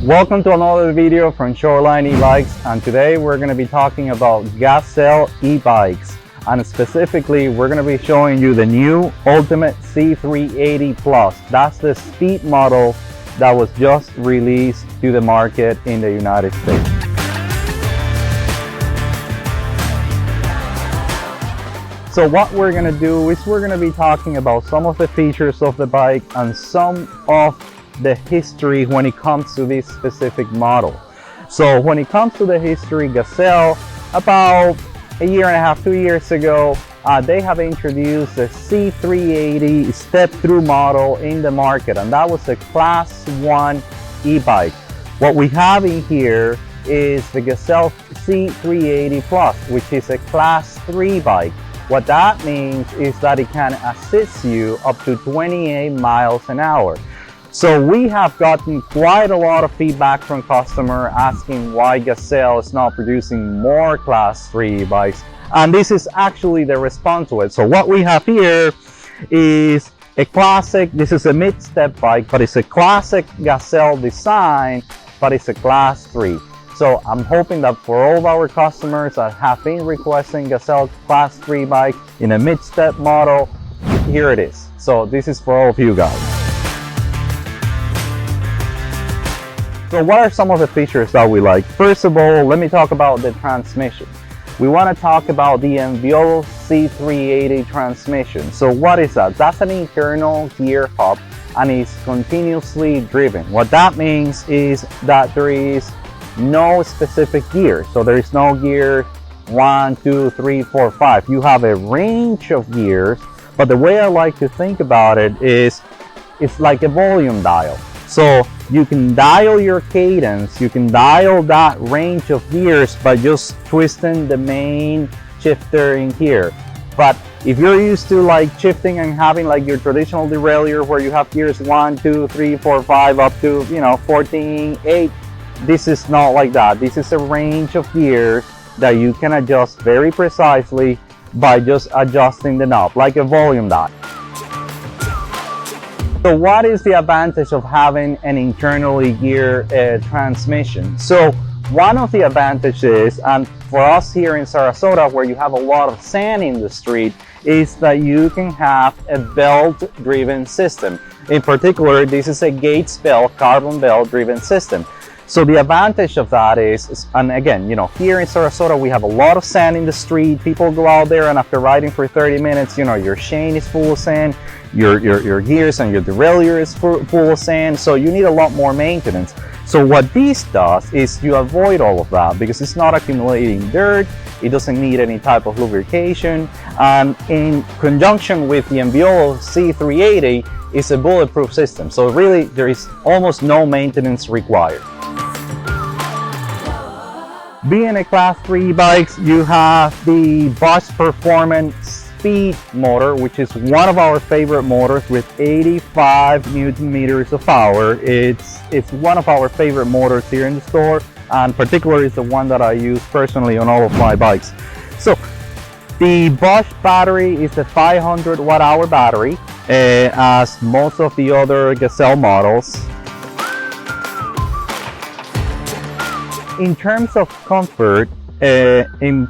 Welcome to another video from Shoreline Ebikes, and today we're going to be talking about Gazelle Ebikes, and specifically we're going to be showing you the new Ultimate C380 Plus. That's the speed model that was just released to the market in the United States. So what we're going to do is we're going to be talking about some of the features of the bike and some of the history when it comes to this specific model. So when it comes to the history, Gazelle, about a year and a half, 2 years ago, they have introduced the C380 step-through model in the market, and that was a Class 1 e-bike. What we have in here is the Gazelle C380 Plus, which is a Class 3 bike. What that means is that it can assist you up to 28 miles an hour. So we have gotten quite a lot of feedback from customers asking why Gazelle is not producing more Class 3 bikes, and this is actually the response to it. So what we have here is a classic, this is a mid-step bike, but it's a classic Gazelle design, but it's a Class 3. So I'm hoping that for all of our customers that have been requesting Gazelle Class 3 bike in a mid-step model, here it is. So this is for all of you guys. So what are some of the features that we like? First of all, let me talk about the transmission. We want to talk about the Enviolo C380 transmission. So what is that? That's an internal gear hub and it's continuously driven. What that means is that there is no specific gear. So there is no gear 1, 2, 3, 4, 5. You have a range of gears, but the way I like to think about it is it's like a volume dial. So you can dial your cadence, you can dial that range of gears by just twisting the main shifter in here. But if you're used to like shifting and having like your traditional derailleur where you have gears 1, 2, 3, 4, 5 up to 14, 8, this is not like that. This is a range of gears that you can adjust very precisely by just adjusting the knob like a volume dial. So what is the advantage of having an internally geared transmission? So one of the advantages, and for us here in Sarasota where you have a lot of sand in the street, is that you can have a belt driven system. In particular, this is a Gates belt, carbon belt driven system. So the advantage of that is, and again, here in Sarasota, we have a lot of sand in the street. People go out there and after riding for 30 minutes, your chain is full of sand, your gears and your derailleur is full of sand. So you need a lot more maintenance. So what this does is you avoid all of that because it's not accumulating dirt. It doesn't need any type of lubrication. And in conjunction with the Enviolo C380, it's a bulletproof system. So really, there is almost no maintenance required. Being a Class 3 bikes, you have the Bosch Performance Speed motor, which is one of our favorite motors with 85 Newton meters of power. It's one of our favorite motors here in the store, and particularly is the one that I use personally on all of my bikes. So the Bosch battery is a 500 watt-hour battery, as most of the other Gazelle models. In terms of comfort, in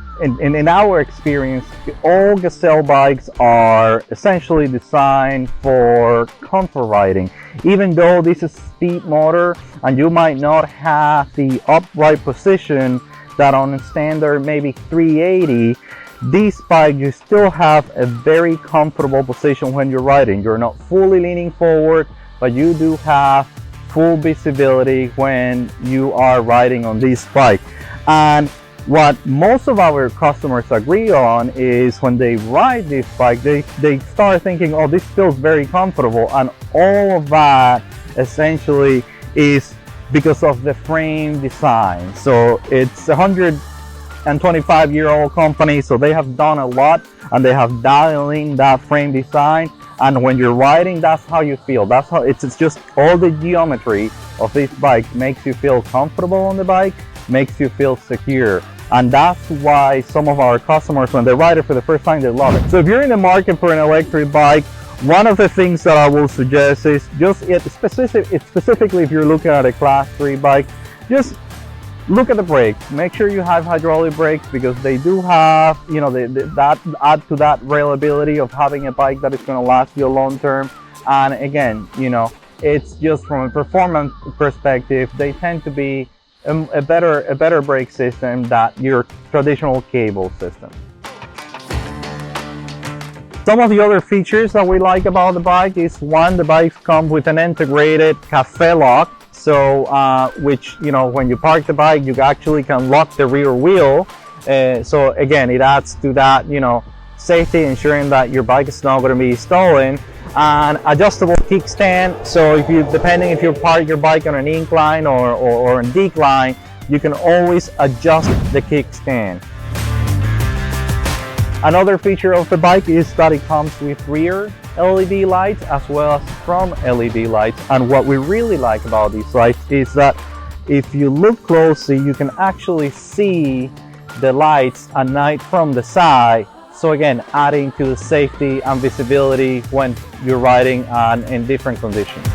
our experience, all Gazelle bikes are essentially designed for comfort riding. Even though this is a speed motor and you might not have the upright position that on a standard maybe 380, this bike you still have a very comfortable position when you're riding. You're not fully leaning forward, but you do have full visibility when you are riding on this bike. And what most of our customers agree on is when they ride this bike, they start thinking, oh, this feels very comfortable, and all of that essentially is because of the frame design. So it's a 125-year-old company, so they have done a lot and they have dialed in that frame design. And when you're riding, that's how you feel. That's how it's just all the geometry of this bike makes you feel comfortable on the bike, makes you feel secure. And that's why some of our customers, when they ride it for the first time, they love it. So if you're in the market for an electric bike, One of the things that I will suggest is just specifically if you're looking at a class 3 bike, just look at the brakes. Make sure you have hydraulic brakes, because they do have, you know, that add to that reliability of having a bike that is going to last you long term. And again, you know, it's just from a performance perspective, they tend to be a better brake system than your traditional cable system. Some of the other features that we like about the bike is, one, the bikes come with an integrated cafe lock. So, which, you know, when you park the bike, you actually can lock the rear wheel. So again, it adds to that, you know, safety, ensuring that your bike is not going to be stolen. And adjustable kickstand. So if you, depending if you park your bike on an incline or a decline, you can always adjust the kickstand. Another feature of the bike is that it comes with rear LED lights as well as front LED lights. And what we really like about these lights is that if you look closely, you can actually see the lights at night from the side. So again, adding to the safety and visibility when you're riding in different conditions.